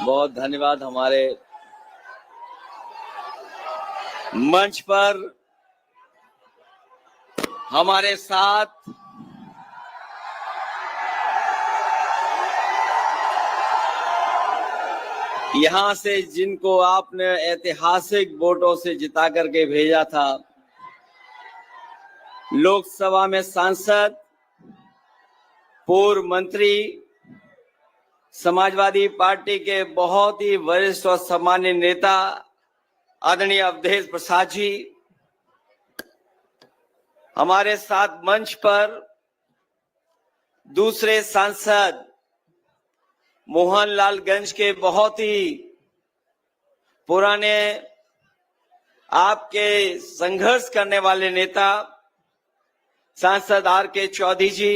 बहुत धन्यवाद। हमारे मंच पर हमारे साथ यहां से जिनको आपने ऐतिहासिक वोटों से जिता करके भेजा था, लोकसभा में सांसद, पूर्व मंत्री, समाजवादी पार्टी के बहुत ही वरिष्ठ और सम्मान्य नेता आदरणीय अवधेश प्रसाद जी, हमारे साथ मंच पर दूसरे सांसद मोहनलालगंज के बहुत ही पुराने आपके संघर्ष करने वाले नेता सांसद आर.के. चौधरी जी,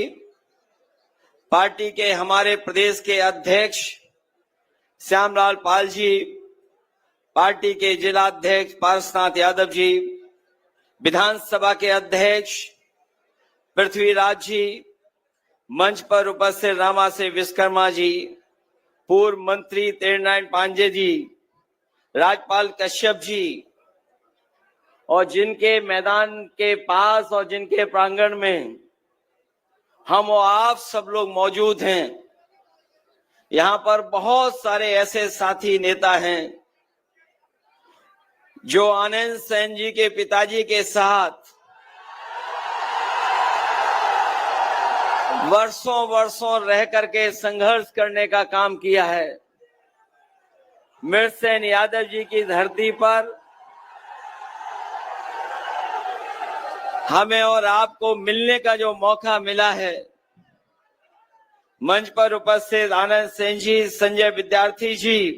पार्टी के हमारे प्रदेश के अध्यक्ष श्यामलाल पाल जी, पार्टी के जिला अध्यक्ष पारसनाथ यादव जी, विधानसभा के अध्यक्ष पृथ्वीराज जी, मंच पर उपस्थित रामा से विश्वकर्मा जी, पूर्व मंत्री तेरनारायण पांडे जी, राजपाल कश्यप जी, और जिनके मैदान के पास और जिनके प्रांगण में हम और आप सब लोग मौजूद हैं। यहां पर बहुत सारे ऐसे साथी नेता हैं जो आनंद सेन जी के पिताजी के साथ वर्षों वर्षों रह करके संघर्ष करने का काम किया है। मिरसेन यादव जी की धरती पर हमें और आपको मिलने का जो मौका मिला है, मंच पर उपस्थित आनंद सेन जी, संजय विद्यार्थी जी,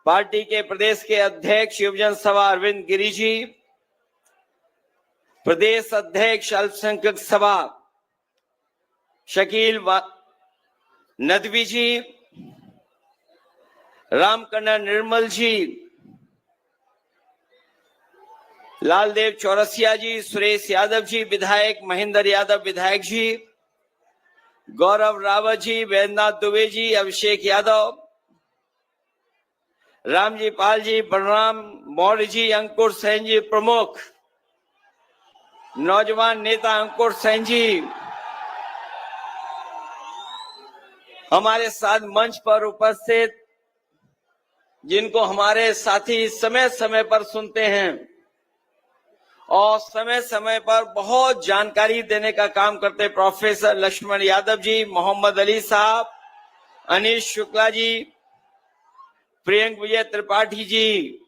पार्टी के प्रदेश के अध्यक्ष युवजन सभा अरविंद गिरी जी, प्रदेश अध्यक्ष अल्पसंख्यक सभा शकील नदवी जी, रामकन्नन निर्मल जी, लालदेव चौरसिया जी, सुरेश यादव जी विधायक, महेंद्र यादव विधायक जी, गौरव रावत जी, वैद्यनाथ दुबे जी, अभिषेक यादव, रामजी पाल जी, बलराम मौर्य जी, अंकुर सेन जी प्रमुख, नौजवान नेता अंकुर सेन जी, हमारे साथ मंच पर उपस्थित जिनको हमारे साथी समय समय पर सुनते हैं और समय समय पर बहुत जानकारी देने का काम करते, प्रोफेसर लक्ष्मण यादव जी, मोहम्मद अली साहब, अनीश शुक्ला जी, प्रियंक विजय त्रिपाठी जी,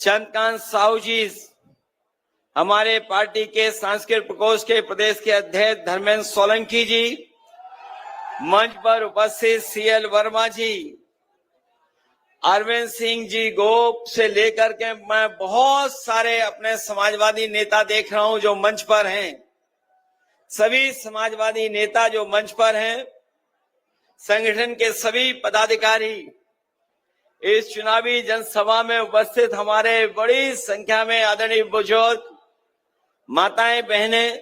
चंद्रकांत साहू जी, हमारे पार्टी के सांस्कृतिक प्रकोष्ठ के प्रदेश के अध्यक्ष धर्मेंद्र सोलंकी जी, मंच पर उपस्थित सीएल वर्मा जी, अरविंद सिंह जी गोप से लेकर के मैं बहुत सारे अपने समाजवादी नेता देख रहा हूं जो मंच पर हैं। सभी समाजवादी नेता जो मंच पर हैं, संगठन के सभी पदाधिकारी, इस चुनावी जनसभा में उपस्थित हमारे बड़ी संख्या में आदरणीय बुजुर्ग, माताएं, बहनें,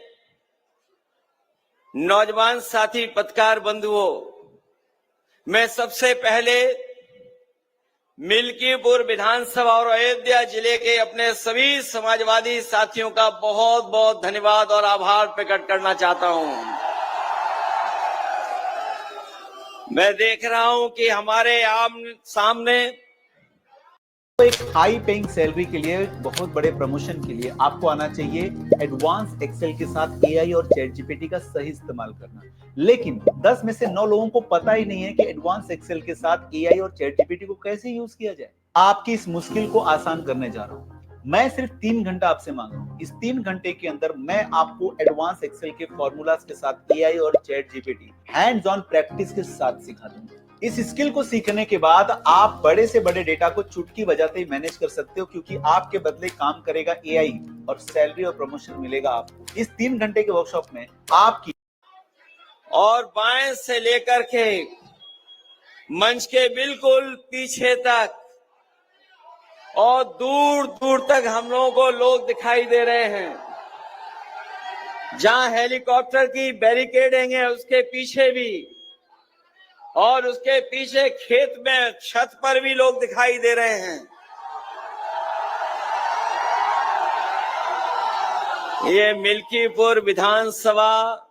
नौजवान साथी, पत्रकार बंधुओं, मैं सबसे पहले मिल्कीपुर विधानसभा और अयोध्या जिले के अपने सभी समाजवादी साथियों का बहुत बहुत धन्यवाद और आभार प्रकट करना चाहता हूं। मैं देख रहा हूं कि हमारे सामने एक हाई पेइंग सैलरी के लिए, बहुत बड़े प्रमोशन के लिए आपको आना चाहिए एडवांस एक्सेल के साथ एआई और चैट जीपीटी का सही इस्तेमाल करना। लेकिन 10 में से 9 लोगों को पता ही नहीं है कि एडवांस एक्सेल के साथ एआई और चैट जीपीटी को कैसे यूज किया जाए। आपकी इस मुश्किल को आसान करने जा रहा हूं। मैं सिर्फ 3 घंटा आपसे मांग रहा हूं। इस 3 घंटे के अंदर मैं आपको एडवांस एक्सेल के फॉर्मूलाज के साथ एआई और chat GPT hands on practice के साथ सिखा दूंगा। इस स्किल को सीखने के बाद आप बड़े से बड़े डेटा को चुटकी बजाते ही मैनेज कर सकते हो, क्योंकि आपके बदले काम करेगा एआई और सैलरी और प्रमोशन मिलेगा आपको। इस 3 घंटे के वर्कशॉप में आपकी और बाएं से लेकर के मंच के बिल्कुल पीछे तक और दूर दूर तक हम लोगों को लोग दिखाई दे रहे हैं। जहां हेलीकॉप्टर की बैरिकेडिंग है उसके पीछे भी और उसके पीछे खेत में छत पर भी लोग दिखाई दे रहे हैं। ये मिल्कीपुर विधानसभा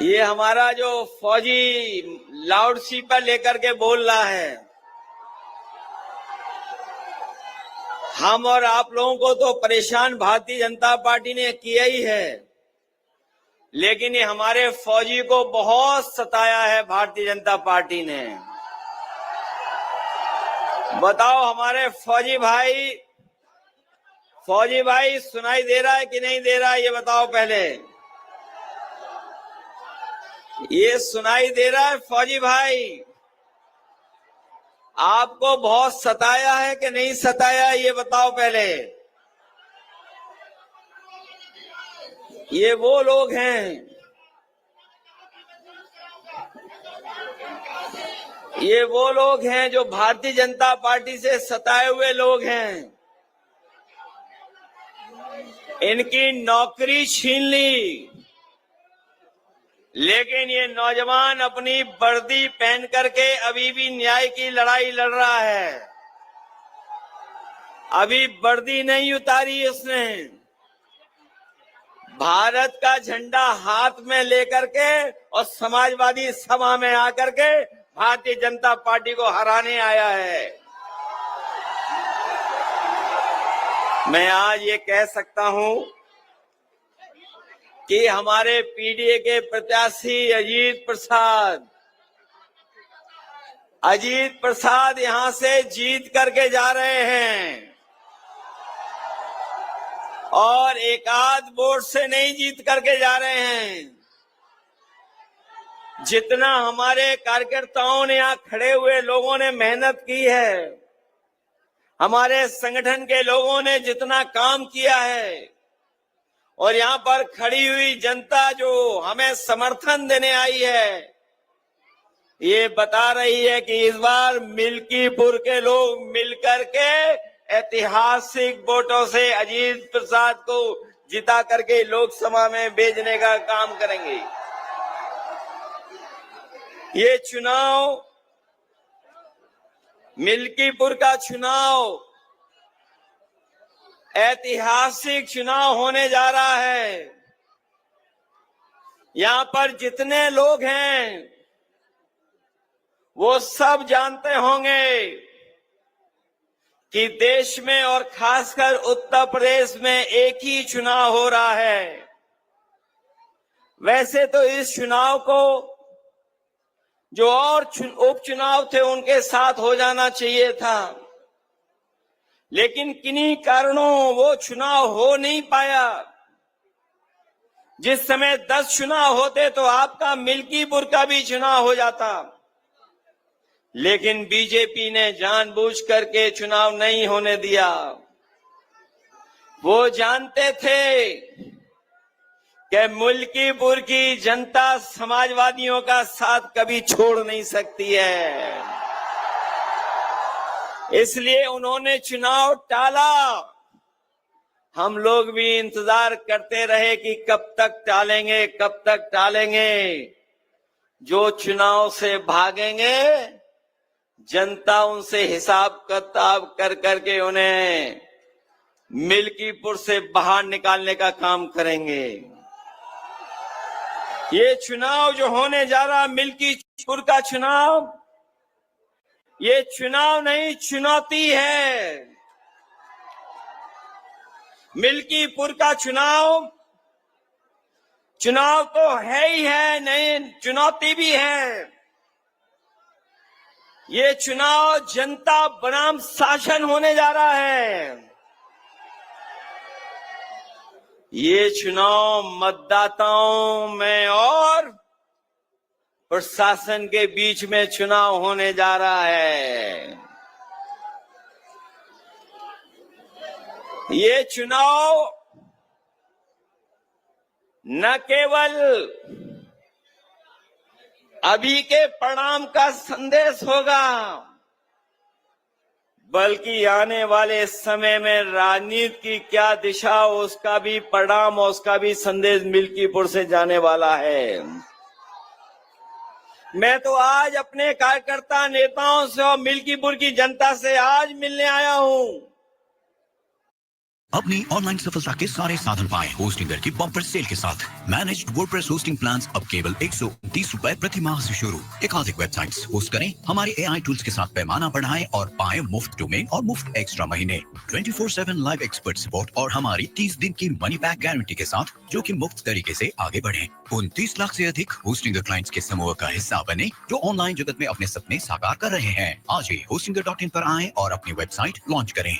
ये हमारा जो फौजी लाउड स्पीकर लेकर के बोल रहा है, हम और आप लोगों को तो परेशान भारतीय जनता पार्टी ने किया ही है, लेकिन ये हमारे फौजी को बहुत सताया है भारतीय जनता पार्टी ने। बताओ हमारे फौजी भाई सुनाई दे रहा है कि नहीं दे रहा है, ये बताओ पहले। ये सुनाई दे रहा है फौजी भाई? आपको बहुत सताया है कि नहीं सताया, ये बताओ पहले। ये वो लोग हैं, ये वो लोग हैं जो भारतीय जनता पार्टी से सताए हुए लोग हैं। इनकी नौकरी छीन ली, लेकिन ये नौजवान अपनी वर्दी पहन करके अभी भी न्याय की लड़ाई लड़ रहा है। अभी वर्दी नहीं उतारी इसने, भारत का झंडा हाथ में लेकर के और समाजवादी सभा में आकर के भारतीय जनता पार्टी को हराने आया है। मैं आज ये कह सकता हूं कि हमारे पीडीए के प्रत्याशी अजीत प्रसाद यहां से जीत करके जा रहे हैं, और एक आध वोट से नहीं जीत करके जा रहे हैं। जितना हमारे कार्यकर्ताओं ने यहाँ खड़े हुए लोगों ने मेहनत की है, हमारे संगठन के लोगों ने जितना काम किया है, और यहाँ पर खड़ी हुई जनता जो हमें समर्थन देने आई है, ये बता रही है कि इस बार मिल्कीपुर के लोग मिलकर के ऐतिहासिक वोटों से अजीत प्रसाद को जिता करके लोकसभा में भेजने का काम करेंगे। ये चुनाव, मिल्कीपुर का चुनाव ऐतिहासिक चुनाव होने जा रहा है। यहाँ पर जितने लोग हैं वो सब जानते होंगे कि देश में और खासकर उत्तर प्रदेश में एक ही चुनाव हो रहा है। वैसे तो इस चुनाव को जो और उपचुनाव थे उनके साथ हो जाना चाहिए था, लेकिन किन्हीं कारणों वो चुनाव हो नहीं पाया। जिस समय 10 चुनाव होते तो आपका मिल्कीपुर का भी चुनाव हो जाता, लेकिन बीजेपी ने जानबूझ करके चुनाव नहीं होने दिया। वो जानते थे कि मिल्कीपुर की जनता समाजवादियों का साथ कभी छोड़ नहीं सकती है, इसलिए उन्होंने चुनाव टाला। हम लोग भी इंतजार करते रहे कि कब तक टालेंगे, कब तक टालेंगे। जो चुनाव से भागेंगे, जनता उनसे हिसाब किताब कर करके उन्हें मिल्कीपुर से बाहर निकालने का काम करेंगे। ये चुनाव जो होने जा रहा मिल्कीपुर का चुनाव, ये चुनाव नहीं चुनौती है। मिल्कीपुर का चुनाव तो है ही है, नहीं चुनौती भी है। ये चुनाव जनता बनाम शासन होने जा रहा है। ये चुनाव मतदाताओं में और प्रशासन के बीच में चुनाव होने जा रहा है। ये चुनाव न केवल अभी के परिणाम का संदेश होगा, बल्कि आने वाले समय में राजनीति की क्या दिशा, उसका भी परिणाम, उसका भी संदेश मिल्कीपुर से जाने वाला है। मैं तो आज अपने कार्यकर्ता नेताओं से और मिल्कीपुर की जनता से आज मिलने आया हूं। अपनी ऑनलाइन सफलता के सारे साधन पाएं होस्टिंगर की बम्पर सेल के साथ। मैनेज्ड वर्डप्रेस होस्टिंग प्लान्स अब केवल 130 रुपए प्रति माह से शुरू। एकाधिक वेबसाइट्स होस्ट करें, हमारे AI टूल्स के साथ पैमाना बढ़ाएं और पाएं मुफ्त डोमेन और मुफ्त एक्स्ट्रा महीने, 24/7 लाइव एक्सपर्ट सपोर्ट और हमारी 30 दिन की मनी बैक गारंटी के साथ, जो कि मुफ्त तरीके से आगे बढ़े। 29 लाख से अधिक होस्टिंगर क्लाइंट्स के समूह का हिस्सा बने, जो ऑनलाइन जगत में अपने सपने साकार कर रहे हैं। आज ही hostinger.in पर आएं और अपनी वेबसाइट लॉन्च करें।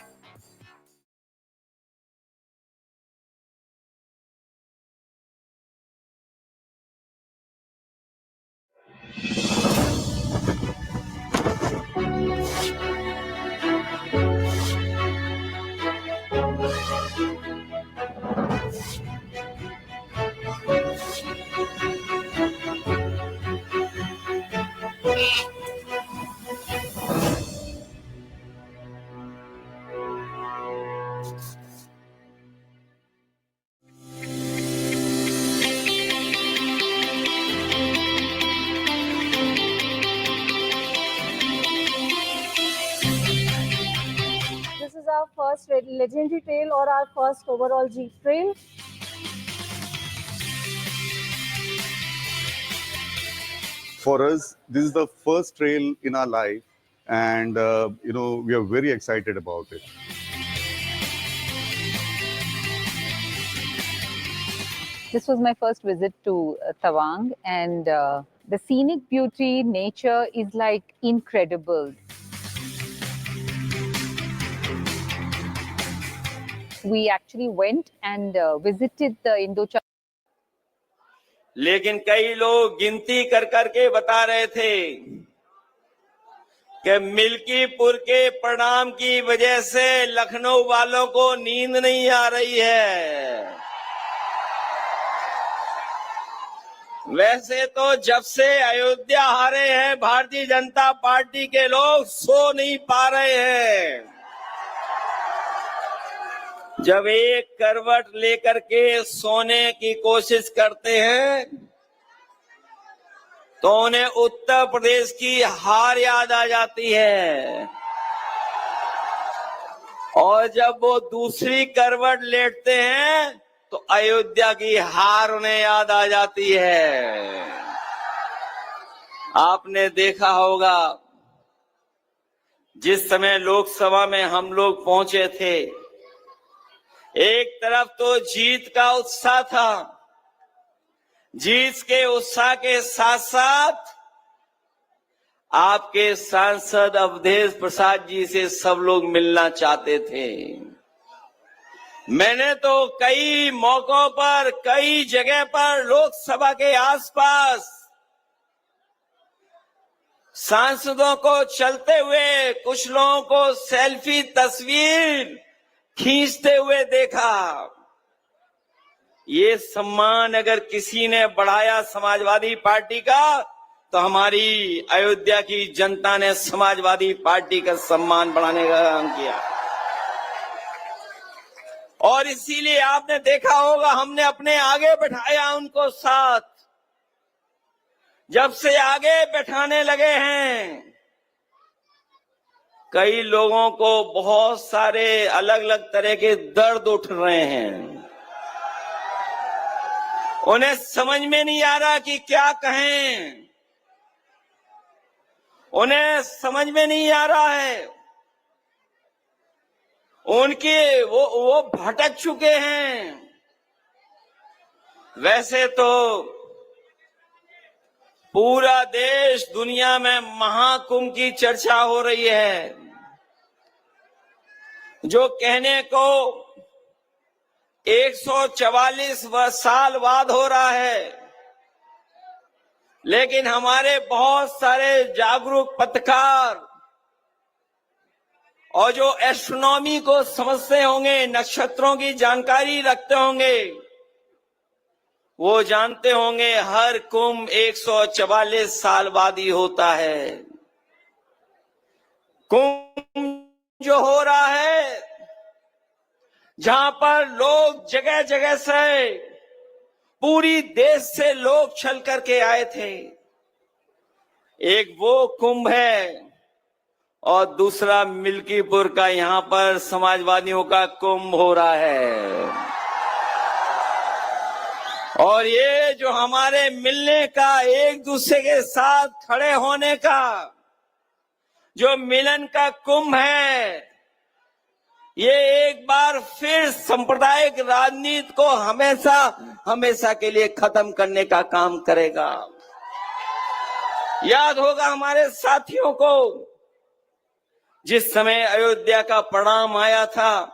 This is our first legendary trail or our first overall Jeep trail. For us, this is the first trail in our life, and we are very excited about it. This was my first visit to Tawang, and the scenic beauty, nature is like incredible. We actually went and visited the Indo-China. लेकिन कई लोग गिनती कर करके बता रहे थे कि मिल्कीपुर के परिणाम की वजह से लखनऊ वालों को नींद नहीं आ रही है। वैसे तो जब से अयोध्या हारे हैं भारतीय जनता पार्टी के लोग सो नहीं पा रहे हैं। जब एक करवट लेकर के सोने की कोशिश करते हैं तो उन्हें उत्तर प्रदेश की हार याद आ जाती है, और जब वो दूसरी करवट लेटते हैं तो अयोध्या की हार उन्हें याद आ जाती है। आपने देखा होगा जिस समय लोकसभा में हम लोग पहुंचे थे, एक तरफ तो जीत का उत्साह था, जीत के उत्साह के साथ साथ आपके सांसद अवधेश प्रसाद जी से सब लोग मिलना चाहते थे। मैंने तो कई मौकों पर, कई जगह पर लोकसभा के आसपास सांसदों को चलते हुए, कुछ लोगों को सेल्फी तस्वीर खींचते हुए देखा। ये सम्मान अगर किसी ने बढ़ाया समाजवादी पार्टी का, तो हमारी अयोध्या की जनता ने समाजवादी पार्टी का सम्मान बढ़ाने का काम किया। और इसीलिए आपने देखा होगा हमने अपने आगे बैठाया उनको साथ। जब से आगे बैठाने लगे हैं, कई लोगों को बहुत सारे अलग अलग तरह के दर्द उठ रहे हैं। उन्हें समझ में नहीं आ रहा कि क्या कहें, उन्हें समझ में नहीं आ रहा है। उनके वो भटक चुके हैं। वैसे तो पूरा देश, दुनिया में महाकुंभ की चर्चा हो रही है, जो कहने को 144 साल बाद हो रहा है, लेकिन हमारे बहुत सारे जागरूक पत्रकार और जो एस्ट्रोनॉमी को समझते होंगे, नक्षत्रों की जानकारी रखते होंगे, वो जानते होंगे हर कुंभ 144 साल बाद ही होता है। कुंभ जो हो रहा है, जहां पर लोग जगह जगह से, पूरी देश से लोग चल करके आए थे, एक वो कुंभ है और दूसरा मिल्कीपुर का यहां पर समाजवादियों का कुंभ हो रहा है। और ये जो हमारे मिलने का, एक दूसरे के साथ खड़े होने का जो मिलन का कुंभ है, ये एक बार फिर सांप्रदायिक राजनीति को हमेशा हमेशा के लिए खत्म करने का काम करेगा। याद होगा हमारे साथियों को, जिस समय अयोध्या का परिणाम आया था,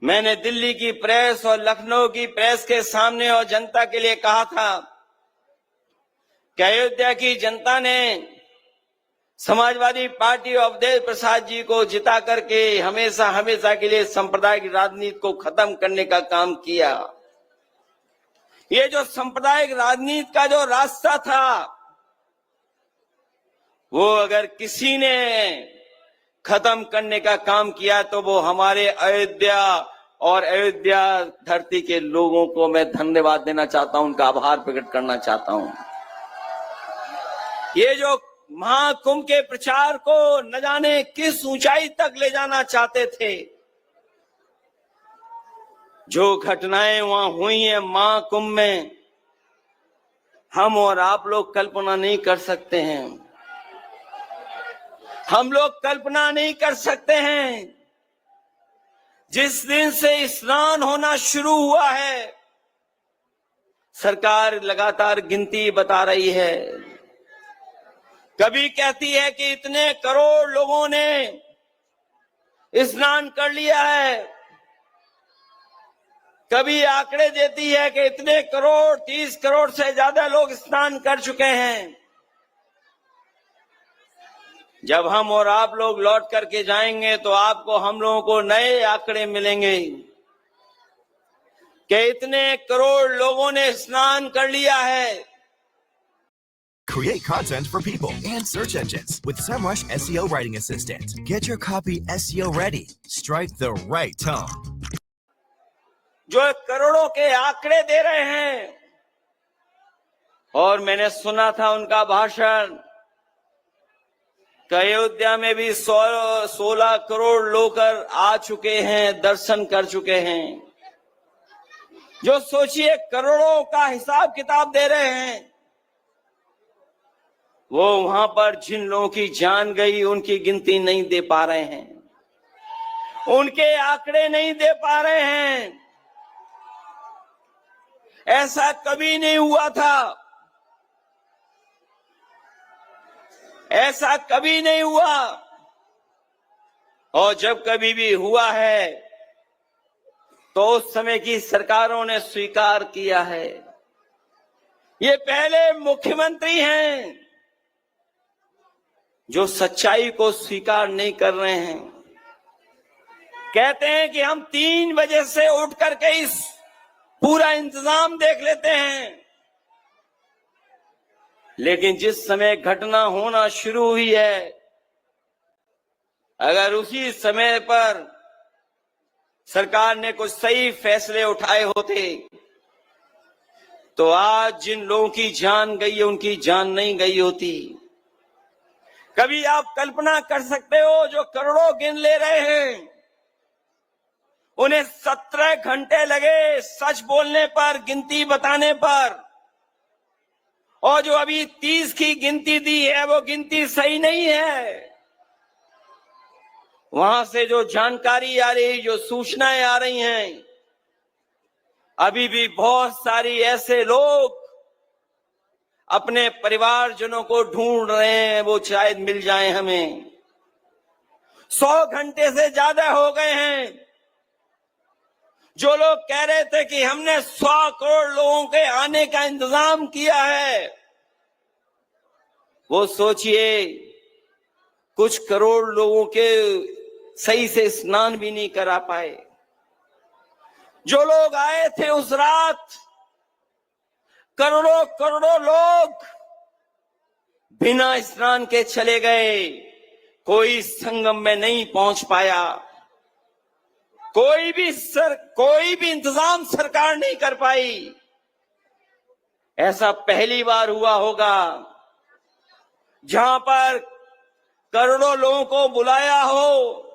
मैंने दिल्ली की प्रेस और लखनऊ की प्रेस के सामने और जनता के लिए कहा था कि अयोध्या की जनता ने समाजवादी पार्टी और अवधेश प्रसाद जी को जिता करके हमेशा हमेशा के लिए सांप्रदायिक राजनीति को खत्म करने का काम किया। ये जो सांप्रदायिक राजनीति का जो रास्ता था, वो अगर किसी ने खत्म करने का काम किया तो वो हमारे अयोध्या और अयोध्या धरती के लोगों को मैं धन्यवाद देना चाहता हूं, उनका आभार प्रकट करना चाहता हूं। ये जो महाकुंभ के प्रचार को न जाने किस ऊंचाई तक ले जाना चाहते थे, जो घटनाएं वहां हुई हैं महाकुंभ में, हम और आप लोग कल्पना नहीं कर सकते हैं। हम लोग कल्पना नहीं कर सकते हैं। जिस दिन से स्नान होना शुरू हुआ है, सरकार लगातार गिनती बता रही है। कभी कहती है कि इतने करोड़ लोगों ने स्नान कर लिया है, कभी आंकड़े देती है कि इतने करोड़, 30 करोड़ से ज्यादा लोग स्नान कर चुके हैं। जब हम और आप लोग लौट करके जाएंगे तो आपको, हम लोगों को नए आंकड़े मिलेंगे कि इतने करोड़ लोगों ने स्नान कर लिया है। Create content for people and search engines with SEMrush SEO Writing Assistant. Get your copy SEO ready. Strike the right tone. जो करोड़ों के आंकड़े दे रहे हैं, और मैंने सुना था उनका भाषण, अयोध्या में भी 16 करोड़ लोग आ चुके हैं, दर्शन कर चुके हैं। जो सोचिए करोड़ों का हिसाब किताब दे रहे हैं, वो वहां पर जिन लोगों की जान गई उनकी गिनती नहीं दे पा रहे हैं, उनके आंकड़े नहीं दे पा रहे हैं। ऐसा कभी नहीं हुआ था, ऐसा कभी नहीं हुआ। और जब कभी भी हुआ है तो उस समय की सरकारों ने स्वीकार किया है। ये पहले मुख्यमंत्री हैं जो सच्चाई को स्वीकार नहीं कर रहे हैं। कहते हैं कि हम 3 बजे से उठ करके इस पूरा इंतजाम देख लेते हैं, लेकिन जिस समय घटना होना शुरू हुई है, अगर उसी समय पर सरकार ने कुछ सही फैसले उठाए होते तो आज जिन लोगों की जान गई है उनकी जान नहीं गई होती। कभी आप कल्पना कर सकते हो, जो करोड़ों गिन ले रहे हैं उन्हें 17 घंटे लगे सच बोलने पर, गिनती बताने पर, और जो अभी 30 की गिनती दी है वो गिनती सही नहीं है। वहां से जो जानकारी आ रही, जो सूचनाएं आ रही हैं, अभी भी बहुत सारी ऐसे लोग अपने परिवारजनों को ढूंढ रहे हैं, वो शायद मिल जाए हमें। 100 घंटे से ज्यादा हो गए हैं। जो लोग कह रहे थे कि हमने 100 करोड़ लोगों के आने का इंतजाम किया है, वो सोचिए कुछ करोड़ लोगों के सही से स्नान भी नहीं करा पाए। जो लोग आए थे उस रात, करोड़ों करोड़ों लोग बिना स्नान के चले गए, कोई संगम में नहीं पहुंच पाया, कोई भी इंतजाम सरकार नहीं कर पाई। ऐसा पहली बार हुआ होगा जहां पर करोड़ों लोगों को बुलाया हो,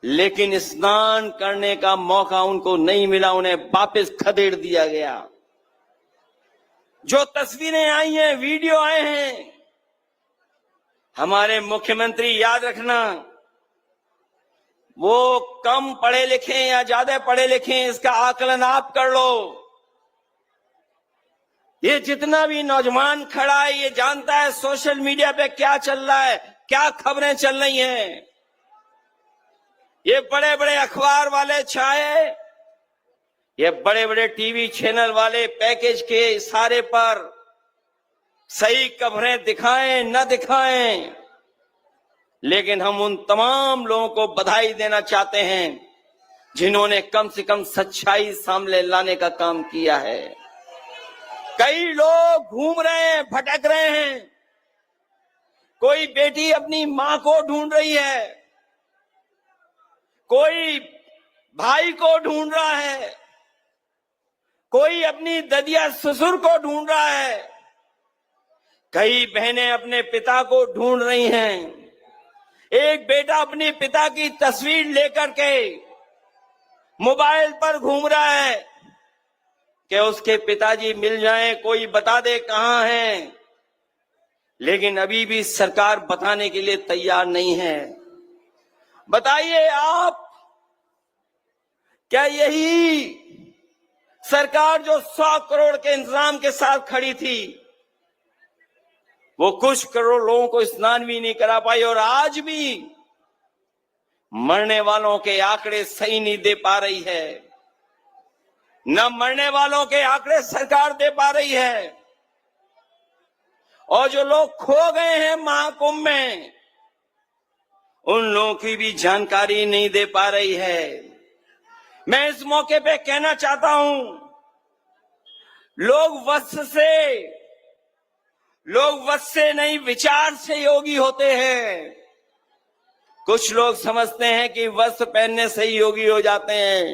लेकिन स्नान करने का मौका उनको नहीं मिला, उन्हें वापस खदेड़ दिया गया। जो तस्वीरें आई हैं, वीडियो आए हैं, हमारे मुख्यमंत्री याद रखना, वो कम पढ़े लिखे या ज्यादा पढ़े लिखे, इसका आकलन आप कर लो। ये जितना भी नौजवान खड़ा है, ये जानता है सोशल मीडिया पे क्या चल रहा है, क्या खबरें चल रही हैं। ये बड़े बड़े अखबार वाले चाहे ये बड़े बड़े टीवी चैनल वाले पैकेज के इशारे पर सही खबरें दिखाएं न दिखाएं, लेकिन हम उन तमाम लोगों को बधाई देना चाहते हैं जिन्होंने कम से कम सच्चाई सामने लाने का काम किया है। कई लोग घूम रहे हैं, भटक रहे हैं। कोई बेटी अपनी मां को ढूंढ रही है, कोई भाई को ढूंढ रहा है, कोई अपनी ददिया ससुर को ढूंढ रहा है, कई बहनें अपने पिता को ढूंढ रही हैं। एक बेटा अपने पिता की तस्वीर लेकर के मोबाइल पर घूम रहा है कि उसके पिताजी मिल जाएं, कोई बता दे कहां हैं, लेकिन अभी भी सरकार बताने के लिए तैयार नहीं है। बताइए आप, क्या यही सरकार जो 100 करोड़ के इंतजाम के साथ खड़ी थी, वो कुछ करोड़ लोगों को स्नान भी नहीं करा पाई, और आज भी मरने वालों के आंकड़े सही नहीं दे पा रही है। न मरने वालों के आंकड़े सरकार दे पा रही है, और जो लोग खो गए हैं महाकुंभ में, उन लोगों की भी जानकारी नहीं दे पा रही है। मैं इस मौके पे कहना चाहता हूं, लोग वश से नहीं विचार से योगी होते हैं। कुछ लोग समझते हैं कि वस्त्र पहनने से ही योगी हो जाते हैं।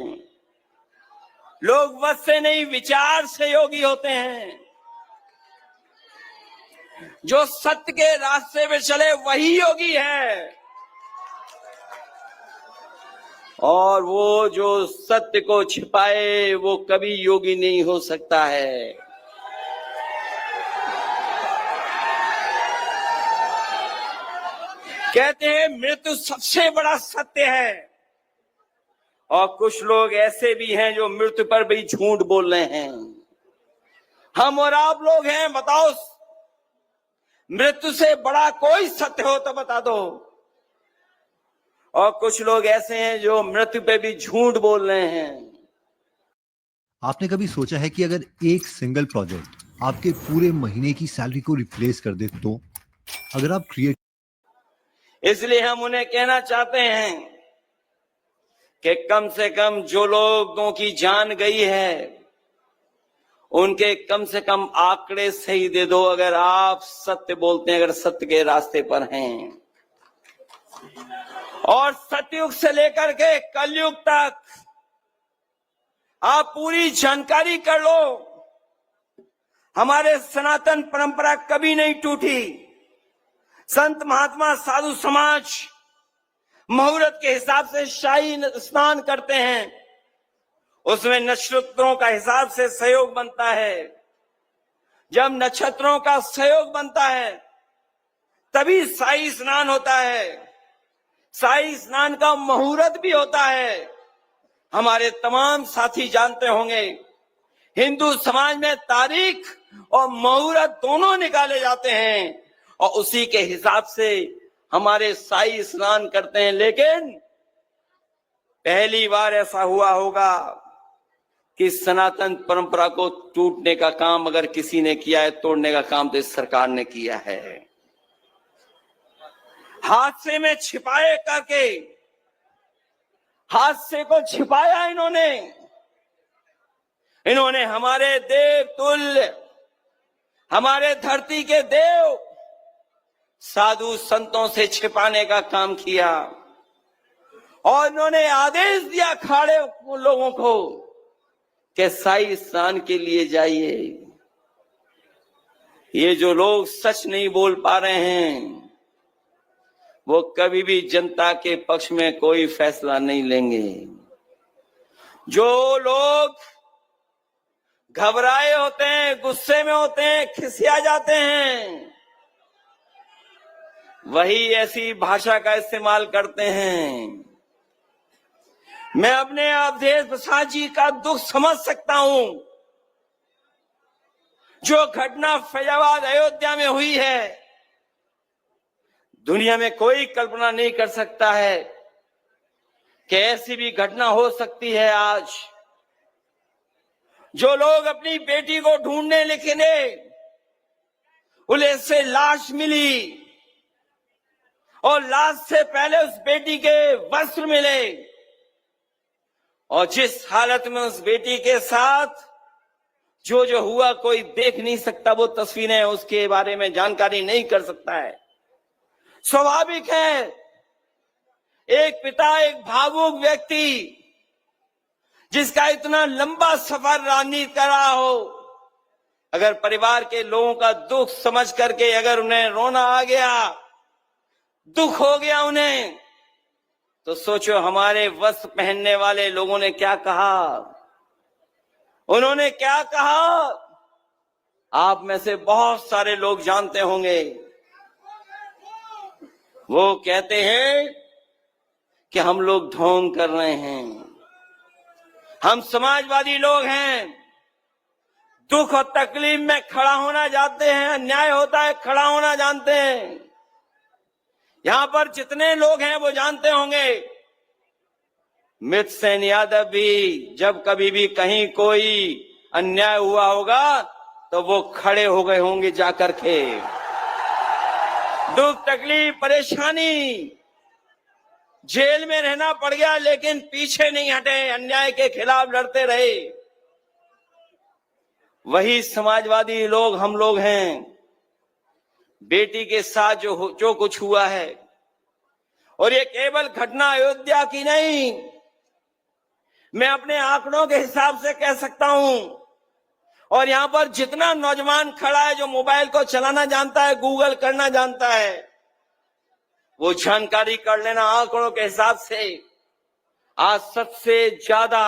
लोग वश से नहीं विचार से योगी होते हैं। जो सत्य के रास्ते पे चले वही योगी है, और वो जो सत्य को छिपाए वो कभी योगी नहीं हो सकता है। कहते हैं मृत्यु सबसे बड़ा सत्य है, और कुछ लोग ऐसे भी हैं जो मृत्यु पर भी झूठ बोल रहे हैं। हम और आप लोग हैं, बताओ मृत्यु से बड़ा कोई सत्य हो तो बता दो। और कुछ लोग ऐसे हैं जो मृत्यु पे भी झूठ बोल रहे हैं। आपने कभी सोचा है कि अगर एक सिंगल प्रोजेक्ट आपके पूरे महीने की सैलरी को रिप्लेस कर दे तो? अगर आप क्रिएट, इसलिए हम उन्हें कहना चाहते हैं कि कम से कम जो लोगों की जान गई है उनके कम से कम आंकड़े सही दे दो, अगर आप सत्य बोलते हैं, अगर सत्य के रास्ते पर हैं। और सतयुग से लेकर के कलयुग तक आप पूरी जानकारी कर लो। हमारे सनातन परंपरा कभी नहीं टूटी। संत महात्मा साधु समाज मुहूर्त के हिसाब से शाही स्नान करते हैं, उसमें नक्षत्रों का हिसाब से सहयोग बनता है। जब नक्षत्रों का सहयोग बनता है तभी शाही स्नान होता है। शाही स्नान का मुहूर्त भी होता है। हमारे तमाम साथी जानते होंगे, हिंदू समाज में तारीख और मुहूर्त दोनों निकाले जाते हैं, और उसी के हिसाब से हमारे शाही स्नान करते हैं। लेकिन पहली बार ऐसा हुआ होगा कि सनातन परंपरा को टूटने का काम अगर किसी ने किया है, तोड़ने का काम तो इस सरकार ने किया है। हादसे में छिपाए करके हादसे को छिपाया इन्होंने हमारे देव तुल्य, हमारे धरती के देव, साधु संतों से छिपाने का काम किया और उन्होंने आदेश दिया अखाड़े लोगों को कि शाही स्नान के लिए जाइए। ये जो लोग सच नहीं बोल पा रहे हैं वो कभी भी जनता के पक्ष में कोई फैसला नहीं लेंगे। जो लोग घबराए होते हैं, गुस्से में होते हैं, खिसिया जाते हैं, वही ऐसी भाषा का इस्तेमाल करते हैं। मैं अपने अवधेश प्रसाद जी का दुख समझ सकता हूं। जो घटना फैजाबाद अयोध्या में हुई है, दुनिया में कोई कल्पना नहीं कर सकता है कि ऐसी भी घटना हो सकती है आज। जो लोग अपनी बेटी को ढूंढने निकले, उन्हें से लाश मिली और लाश से पहले उस बेटी के वस्त्र मिले और जिस हालत में उस बेटी के साथ जो जो हुआ कोई देख नहीं सकता, वो तस्वीरें उसके बारे में जानकारी नहीं कर सकता है। स्वाभाविक है एक पिता, एक भावुक व्यक्ति जिसका इतना लंबा सफर राजनीति कर रहा हो, अगर परिवार के लोगों का दुख समझ करके अगर उन्हें रोना आ गया, दुख हो गया उन्हें, तो सोचो हमारे वस्त्र पहनने वाले लोगों ने क्या कहा। उन्होंने क्या कहा आप में से बहुत सारे लोग जानते होंगे। वो कहते हैं कि हम लोग ढोंग कर रहे हैं, हम समाजवादी लोग हैं, दुख और तकलीफ में खड़ा होना जानते हैं, अन्याय होता है खड़ा होना जानते हैं। यहां पर जितने लोग हैं वो जानते होंगे, मित्रसेन यादव भी जब कभी भी कहीं कोई अन्याय हुआ होगा तो वो खड़े हो गए होंगे जाकर के। दुख तकलीफ परेशानी, जेल में रहना पड़ गया लेकिन पीछे नहीं हटे, अन्याय के खिलाफ लड़ते रहे। वही समाजवादी लोग हम लोग हैं। बेटी के साथ जो कुछ हुआ है, और ये केवल घटना अयोध्या की नहीं, मैं अपने आंकड़ों के हिसाब से कह सकता हूं, और यहां पर जितना नौजवान खड़ा है जो मोबाइल को चलाना जानता है, गूगल करना जानता है, वो जानकारी कर लेना आंकड़ों के हिसाब से आज सबसे ज्यादा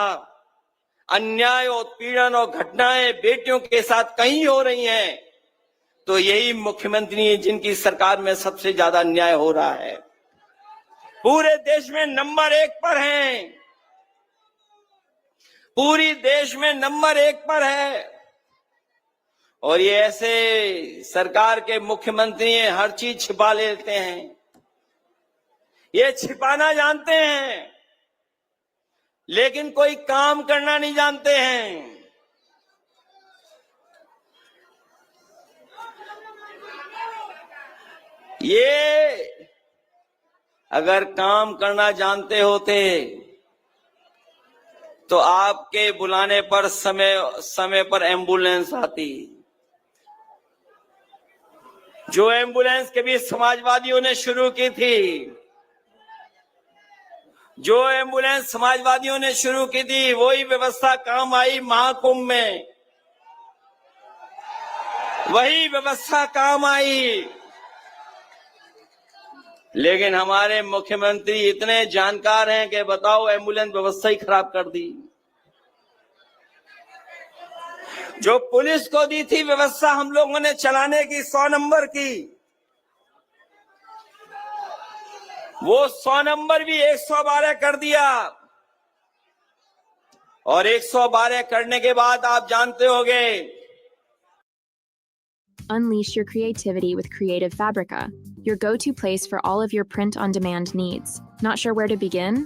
अन्याय और पीड़न और घटनाएं बेटियों के साथ कहीं हो रही हैं, तो यही मुख्यमंत्री है जिनकी सरकार में सबसे ज्यादा अन्याय हो रहा है। पूरे देश में नंबर 1 पर हैं, पूरी देश में नंबर 1 पर है। और ये ऐसे सरकार के मुख्यमंत्री हैं, हर चीज छिपा लेते हैं, ये छिपाना जानते हैं लेकिन कोई काम करना नहीं जानते हैं। ये अगर काम करना जानते होते तो आपके बुलाने पर समय पर एम्बुलेंस आती। जो एम्बुलेंस कभी समाजवादियों ने शुरू की थी, जो एम्बुलेंस समाजवादियों ने शुरू की थी, वही व्यवस्था काम आई महाकुंभ में, वही व्यवस्था काम आई। लेकिन हमारे मुख्यमंत्री इतने जानकार हैं कि बताओ एम्बुलेंस व्यवस्था ही खराब कर दी। जो पुलिस को दी थी व्यवस्था हम लोगों ने चलाने की 100 नंबर की, वो 100 नंबर भी 112 कर दिया। और 112 करने के बाद आप जानते होंगे, Unleash your creativity with Creative Fabrica, your go-to place for all of your print-on-demand needs. Not sure where to begin?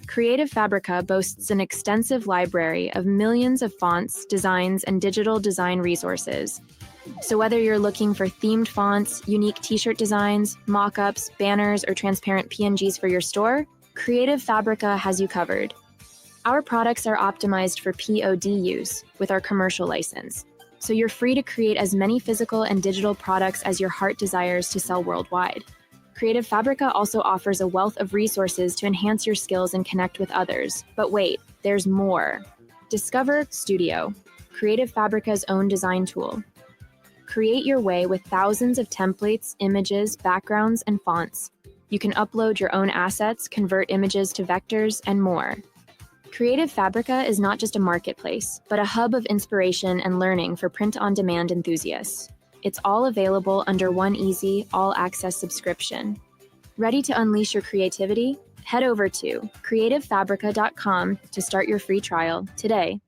Creative Fabrica boasts an extensive library of millions of fonts, designs, and digital design resources. So whether you're looking for themed fonts, unique t-shirt designs, mock-ups, banners, or transparent PNGs for your store, Creative Fabrica has you covered. Our products are optimized for POD use with our commercial license. so you're free to create as many physical and digital products as your heart desires to sell worldwide. Creative Fabrica also offers a wealth of resources to enhance your skills and connect with others. But wait, there's more. Discover Studio, Creative Fabrica's own design tool. Create your way with thousands of templates, images, backgrounds, and fonts. You can upload your own assets, convert images to vectors, and more. Creative Fabrica is not just a marketplace, but a hub of inspiration and learning for print-on-demand enthusiasts. It's all available under one easy, all-access subscription. Ready to unleash your creativity? Head over to creativefabrica.com to start your free trial today.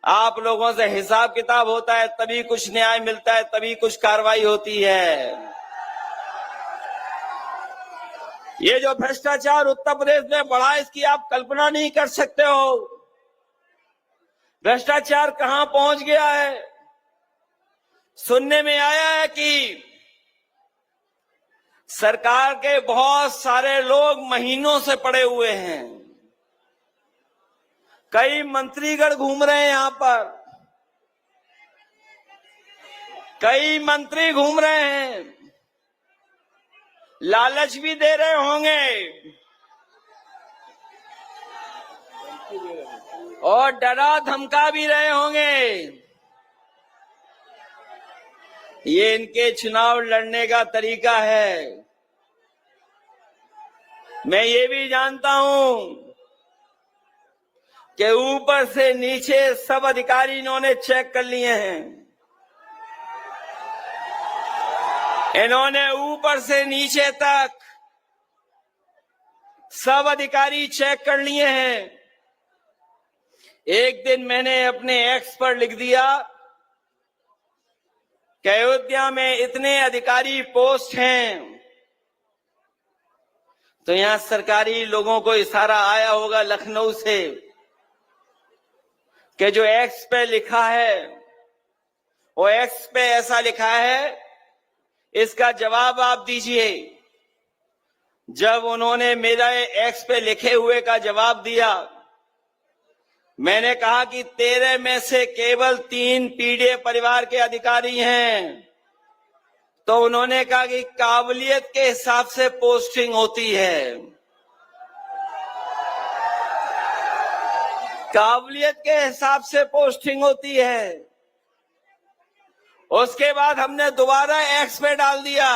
आप लोगों से हिसाब किताब होता है, तभी कुछ न्याय मिलता है, तभी कुछ कार्रवाई होती है। ये जो भ्रष्टाचार उत्तर प्रदेश में बढ़ा, इसकी आप कल्पना नहीं कर सकते हो। भ्रष्टाचार कहां पहुंच गया है। सुनने में आया है कि सरकार के बहुत सारे लोग महीनों से पड़े हुए हैं। कई मंत्रीगण घूम रहे हैं यहां पर, कई मंत्री घूम रहे हैं, लालच भी दे रहे होंगे और डरा धमका भी रहे होंगे। ये इनके चुनाव लड़ने का तरीका है। मैं ये भी जानता हूं कि ऊपर से नीचे सब अधिकारी इन्होंने चेक कर लिए हैं। इन्होंने ऊपर से नीचे तक सब अधिकारी चेक कर लिए हैं। एक दिन मैंने अपने एक्स पर लिख दिया कि अयोध्या में इतने अधिकारी पोस्ट हैं, तो यहां सरकारी लोगों को इशारा आया होगा लखनऊ से कि जो एक्स पे लिखा है वो एक्स पे ऐसा लिखा है, इसका जवाब आप दीजिए। जब उन्होंने मेरा एक्स पे लिखे हुए का जवाब दिया, मैंने कहा कि 13 में से केवल 3 पीडीए परिवार के अधिकारी हैं, तो उन्होंने कहा कि काबिलियत के हिसाब से पोस्टिंग होती है। काबिलियत के हिसाब से पोस्टिंग होती है। उसके बाद हमने दोबारा एक्स पे डाल दिया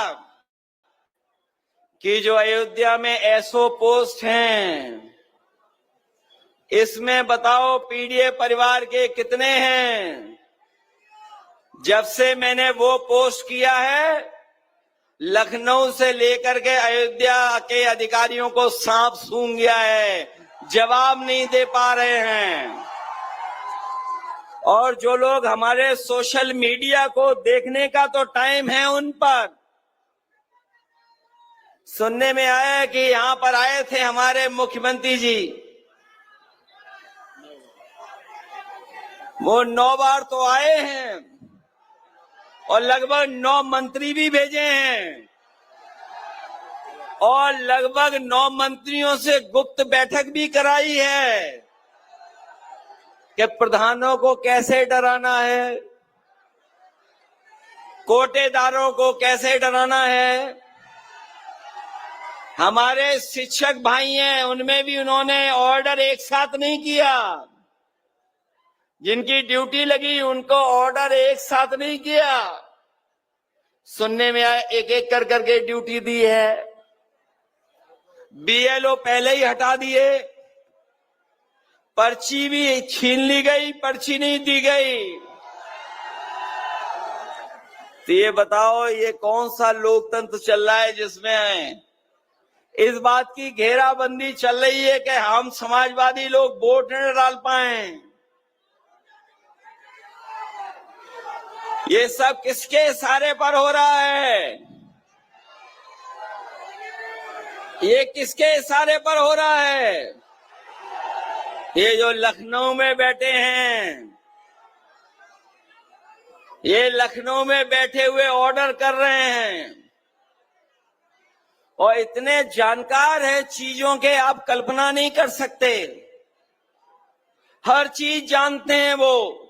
कि जो अयोध्या में एसओ पोस्ट हैं, इसमें बताओ पीडीए परिवार के कितने हैं। जब से मैंने वो पोस्ट किया है, लखनऊ से लेकर के अयोध्या के अधिकारियों को सांप सूंघ गया है, जवाब नहीं दे पा रहे हैं। और जो लोग हमारे सोशल मीडिया को देखने का तो टाइम है उन पर, सुनने में आया कि यहां पर आए थे हमारे मुख्यमंत्री जी, वो 9 बार तो आए हैं और लगभग 9 मंत्री भी भेजे हैं और लगभग 9 मंत्रियों से गुप्त बैठक भी कराई है कि प्रधानों को कैसे डराना है, कोटेदारों को कैसे डराना है। हमारे शिक्षक भाई हैं, उनमें भी उन्होंने ऑर्डर एक साथ नहीं किया। जिनकी ड्यूटी लगी उनको ऑर्डर एक साथ नहीं किया। सुनने में आया एक एक कर करके ड्यूटी दी है। बीएलओ पहले ही हटा दिए, पर्ची भी छीन ली गई, पर्ची नहीं दी गई। तो ये बताओ ये कौन सा लोकतंत्र चल रहा है जिसमें इस बात की घेराबंदी चल रही है कि हम समाजवादी लोग वोट न डाल पाए। ये सब किसके इशारे पर हो रहा है? ये किसके इशारे पर हो रहा है? ये जो लखनऊ में बैठे हैं, ये लखनऊ में बैठे हुए ऑर्डर कर रहे हैं और इतने जानकार हैं चीजों के, आप कल्पना नहीं कर सकते। हर चीज जानते हैं वो,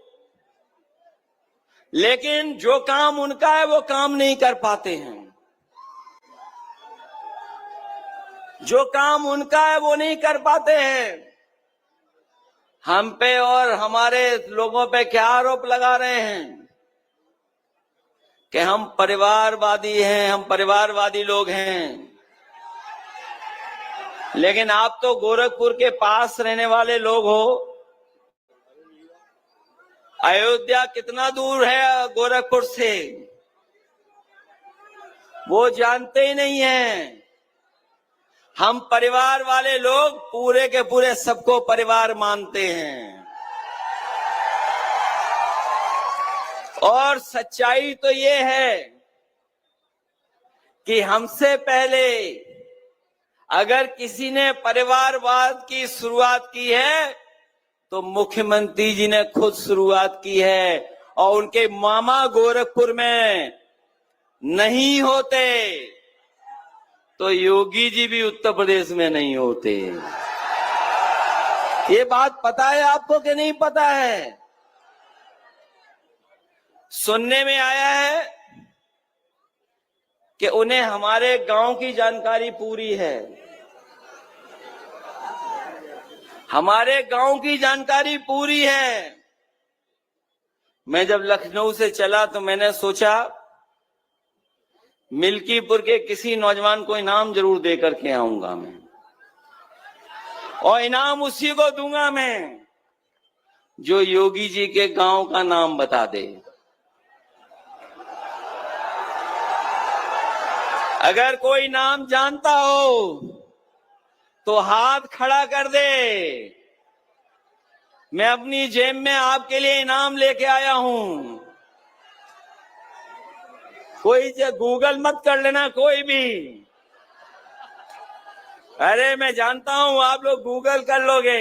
लेकिन जो काम उनका है वो काम नहीं कर पाते हैं। जो काम उनका है वो नहीं कर पाते हैं। हम पे और हमारे लोगों पे क्या आरोप लगा रहे हैं कि हम परिवारवादी हैं, हम परिवारवादी लोग हैं। लेकिन आप तो गोरखपुर के पास रहने वाले लोग हो। अयोध्या कितना दूर है गोरखपुर से, वो जानते ही नहीं हैं। हम परिवार वाले लोग पूरे के पूरे सबको परिवार मानते हैं। और सच्चाई तो ये है कि हमसे पहले अगर किसी ने परिवारवाद की शुरुआत की है तो मुख्यमंत्री जी ने खुद शुरुआत की है। और उनके मामा गोरखपुर में नहीं होते तो योगी जी भी उत्तर प्रदेश में नहीं होते। ये बात पता है आपको कि नहीं पता है? सुनने में आया है कि उन्हें हमारे गांव की जानकारी पूरी है। हमारे गांव की जानकारी पूरी है। मैं जब लखनऊ से चला तो मैंने सोचा मिल्कीपुर के किसी नौजवान को इनाम जरूर दे करके आऊंगा मैं, और इनाम उसी को दूंगा मैं जो योगी जी के गांव का नाम बता दे। अगर कोई नाम जानता हो तो हाथ खड़ा कर दे। मैं अपनी जेब में आपके लिए इनाम लेके आया हूं। कोई गूगल मत कर लेना कोई भी। अरे मैं जानता हूं आप लोग गूगल कर लोगे।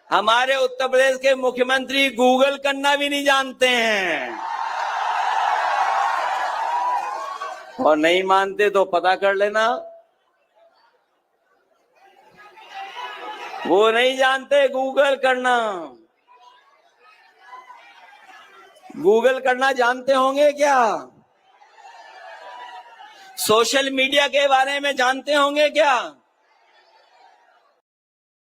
हमारे उत्तर प्रदेश के मुख्यमंत्री गूगल करना भी नहीं जानते हैं। और नहीं मानते तो पता कर लेना, वो नहीं जानते गूगल करना। गूगल करना जानते होंगे क्या? सोशल मीडिया के बारे में जानते होंगे क्या?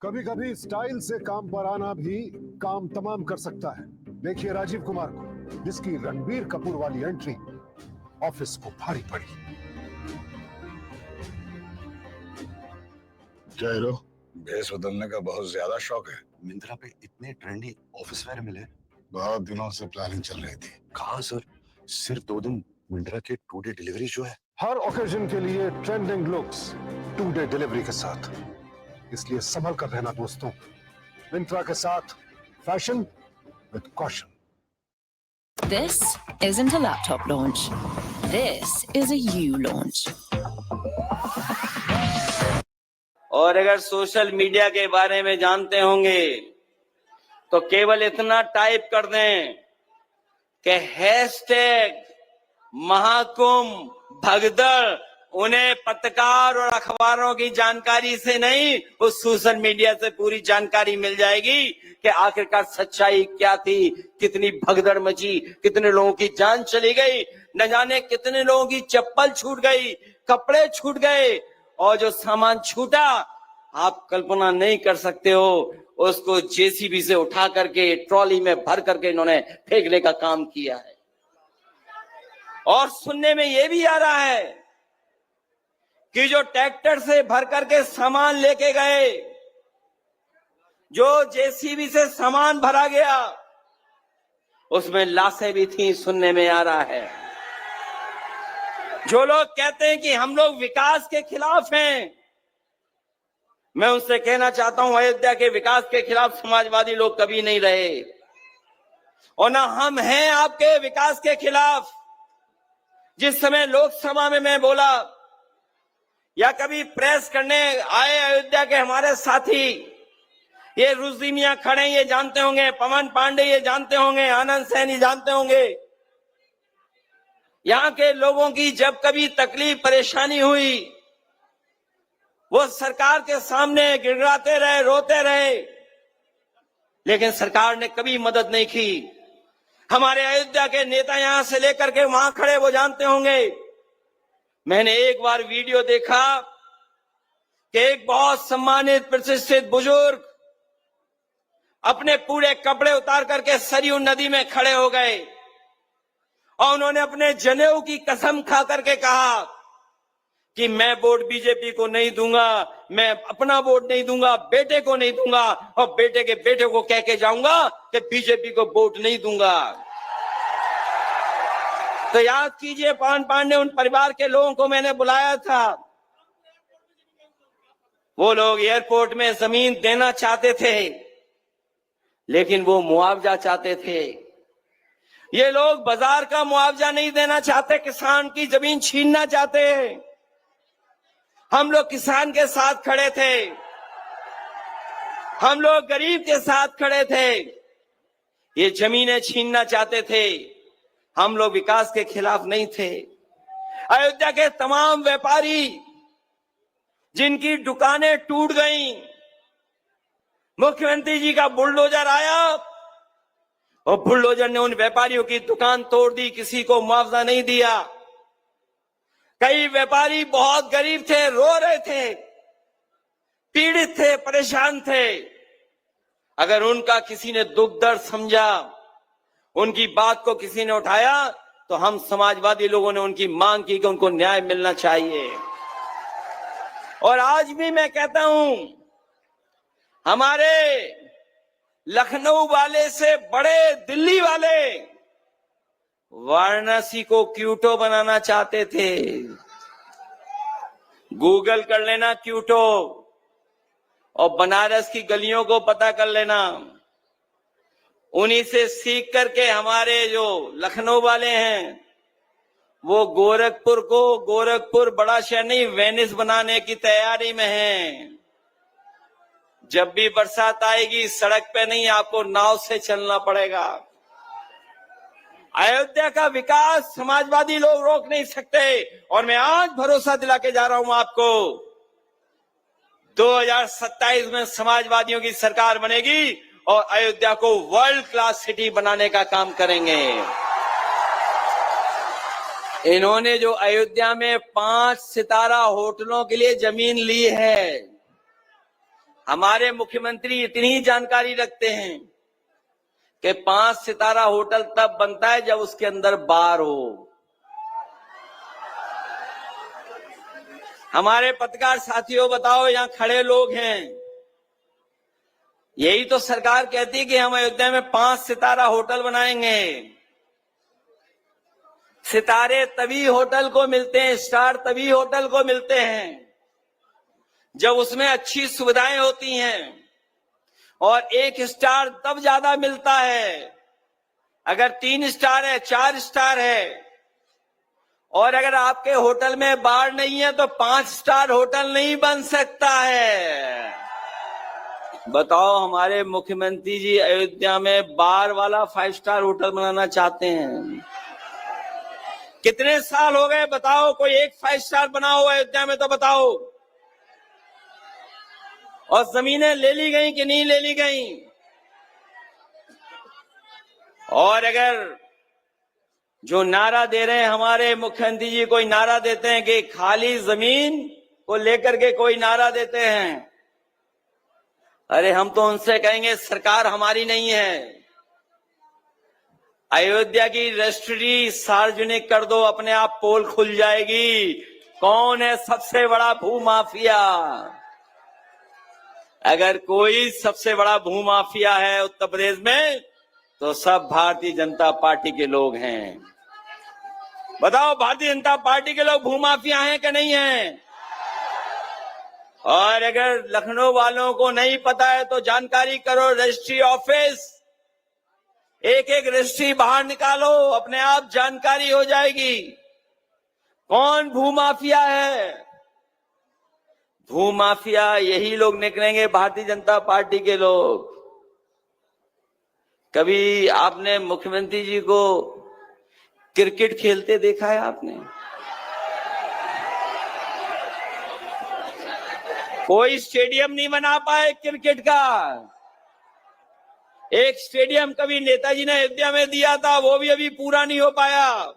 कभी कभी स्टाइल से काम पर आना भी काम तमाम कर सकता है। देखिए राजीव कुमार को, जिसकी रणबीर कपूर वाली एंट्री ऑफिस को भारी पड़ी। क्या हीरो, भेस बदलने का बहुत ज्यादा शौक है? मिंत्रा पे इतने ट्रेंडी ऑफिस वेयर मिले, बहुत दिनों से प्लानिंग चल रही थी। कहा सर, सिर्फ 2 दिन मिंत्रा के 2 डे डिलीवरी जो है। हर ओकेजन के लिए ट्रेंडिंग लुक्स 2 डे डिलीवरी के साथ, इसलिए संभल कर रहना दोस्तों। मिंत्रा के साथ fashion with caution. This isn't a laptop launch. This is a you launch. और अगर सोशल मीडिया के बारे में जानते होंगे तो केवल इतना टाइप कर दें कि हैशटैग महाकुंभ भगदड़ उन्हें पत्रकार और अखबारों की जानकारी से नहीं, उस सोशल मीडिया से पूरी जानकारी मिल जाएगी कि आखिरकार सच्चाई क्या थी, कितनी भगदड़ मची, कितने लोगों की जान चली गई, न जाने कितने लोगों की चप्पल छूट गई, कपड़े छूट गए, और जो सामान छूटा आप कल्पना नहीं कर सकते हो। उसको जेसीबी से उठा करके ट्रॉली में भर करके इन्होंने फेंकने का काम किया है। और सुनने में यह भी आ रहा है कि जो ट्रैक्टर से भर करके सामान लेके गए, जो जेसीबी से सामान भरा गया, उसमें लाशें भी थी, सुनने में आ रहा है। जो लोग कहते हैं कि हम लोग विकास के खिलाफ हैं, मैं उनसे कहना चाहता हूं अयोध्या के विकास के खिलाफ समाजवादी लोग कभी नहीं रहे, और ना हम हैं आपके विकास के खिलाफ। जिस समय लोकसभा में मैं बोला या कभी प्रेस करने आए अयोध्या के हमारे साथी ये रुचि मियां खड़े ये जानते होंगे, पवन पांडे ये जानते होंगे, आनंद सैनी जानते होंगे। यहां के लोगों की जब कभी तकलीफ परेशानी हुई, वो सरकार के सामने गिड़गिड़ाते रहे, रोते रहे, लेकिन सरकार ने कभी मदद नहीं की। हमारे अयोध्या के नेता यहां से लेकर के वहां खड़े वो जानते होंगे। मैंने एक बार वीडियो देखा कि एक बहुत सम्मानित प्रतिष्ठित बुजुर्ग अपने पूरे कपड़े उतार करके सरयू नदी में खड़े हो गए और उन्होंने अपने जनेऊ की कसम खा करके कहा कि मैं वोट बीजेपी को नहीं दूंगा, मैं अपना वोट नहीं दूंगा, बेटे को नहीं दूंगा, और बेटे के बेटे को कह के जाऊंगा कि बीजेपी को वोट नहीं दूंगा। तो याद कीजिए, पवन पांडे उन परिवार के लोगों को मैंने बुलाया था। वो लोग एयरपोर्ट में जमीन देना चाहते थे, लेकिन वो मुआवजा चाहते थे। ये लोग बाजार का मुआवजा नहीं देना चाहते, किसान की जमीन छीनना चाहते हैं। हम लोग किसान के साथ खड़े थे, हम लोग गरीब के साथ खड़े थे। ये जमीनें छीनना चाहते थे, हम लोग विकास के खिलाफ नहीं थे। अयोध्या के तमाम व्यापारी जिनकी दुकानें टूट गईं, मुख्यमंत्री जी का बुलडोजर आया और बुलडोजर ने उन व्यापारियों की दुकान तोड़ दी, किसी को मुआवजा नहीं दिया। कई व्यापारी बहुत गरीब थे, रो रहे थे, पीड़ित थे, परेशान थे। अगर उनका किसी ने दुख दर्द समझा, उनकी बात को किसी ने उठाया, तो हम समाजवादी लोगों ने उनकी मांग की कि उनको न्याय मिलना चाहिए। और आज भी मैं कहता हूं, हमारे लखनऊ वाले से बड़े दिल्ली वाले वाराणसी को क्यूटो बनाना चाहते थे। गूगल कर लेना क्यूटो और बनारस की गलियों को पता कर लेना। उन्हीं से सीख करके हमारे जो लखनऊ वाले हैं, वो गोरखपुर बड़ा शहर नहीं, वेनिस बनाने की तैयारी में हैं। जब भी बरसात आएगी, सड़क पे नहीं, आपको नाव से चलना पड़ेगा। अयोध्या का विकास समाजवादी लोग रोक नहीं सकते। और मैं आज भरोसा दिला के जा रहा हूं आपको, 2027 में समाजवादियों की सरकार बनेगी और अयोध्या को वर्ल्ड क्लास सिटी बनाने का काम करेंगे। इन्होंने जो अयोध्या में 5 सितारा होटलों के लिए जमीन ली है, हमारे मुख्यमंत्री इतनी जानकारी रखते हैं कि 5 सितारा होटल तब बनता है जब उसके अंदर बार हो। हमारे पत्रकार साथियों, बताओ, यहां खड़े लोग हैं, यही तो सरकार कहती है कि हम अयोध्या में 5 सितारा होटल बनाएंगे। सितारे तभी होटल को मिलते हैं, स्टार तभी होटल को मिलते हैं जब उसमें अच्छी सुविधाएं होती हैं। और 1 स्टार तब ज्यादा मिलता है अगर 3 स्टार है, 4 स्टार है। और अगर आपके होटल में बार नहीं है तो 5 स्टार होटल नहीं बन सकता है। बताओ, हमारे मुख्यमंत्री जी अयोध्या में बार वाला 5 स्टार होटल बनाना चाहते हैं। कितने साल हो गए बताओ, कोई एक 5 स्टार बना हो अयोध्या में तो बताओ। और जमीनें ले ली गई कि नहीं ले ली गई? और अगर जो नारा दे रहे हैं हमारे मुख्यमंत्री जी, कोई नारा देते हैं कि खाली जमीन को लेकर के कोई नारा देते हैं, अरे हम तो उनसे कहेंगे सरकार हमारी नहीं है, अयोध्या की रजिस्ट्री सार्वजनिक कर दो, अपने आप पोल खुल जाएगी। कौन है सबसे बड़ा भूमाफिया? अगर कोई सबसे बड़ा भूमाफिया है उत्तर प्रदेश में तो सब भारतीय जनता पार्टी के लोग हैं। बताओ, भारतीय जनता पार्टी के लोग भूमाफिया हैं कि नहीं हैं? और अगर लखनऊ वालों को नहीं पता है तो जानकारी करो, रजिस्ट्री ऑफिस, एक एक रजिस्ट्री बाहर निकालो, अपने आप जानकारी हो जाएगी कौन भूमाफिया है। भू माफिया यही लोग निकलेंगे, भारतीय जनता पार्टी के लोग। कभी आपने मुख्यमंत्री जी को क्रिकेट खेलते देखा है आपने? कोई स्टेडियम नहीं बना पाए क्रिकेट का। एक स्टेडियम कभी नेताजी ने अयोध्या में दिया था, वो भी अभी पूरा नहीं हो पाया।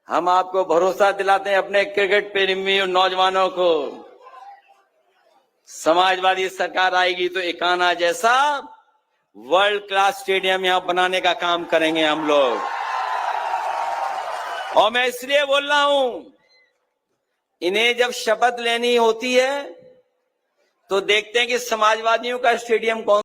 हम आपको भरोसा दिलाते हैं अपने क्रिकेट प्रेमी नौजवानों को, समाजवादी सरकार आएगी तो इकाना जैसा वर्ल्ड क्लास स्टेडियम यहां बनाने का काम करेंगे हम लोग। और मैं इसलिए बोल रहा हूं, इन्हें जब शपथ लेनी होती है तो देखते हैं कि समाजवादियों का स्टेडियम कौन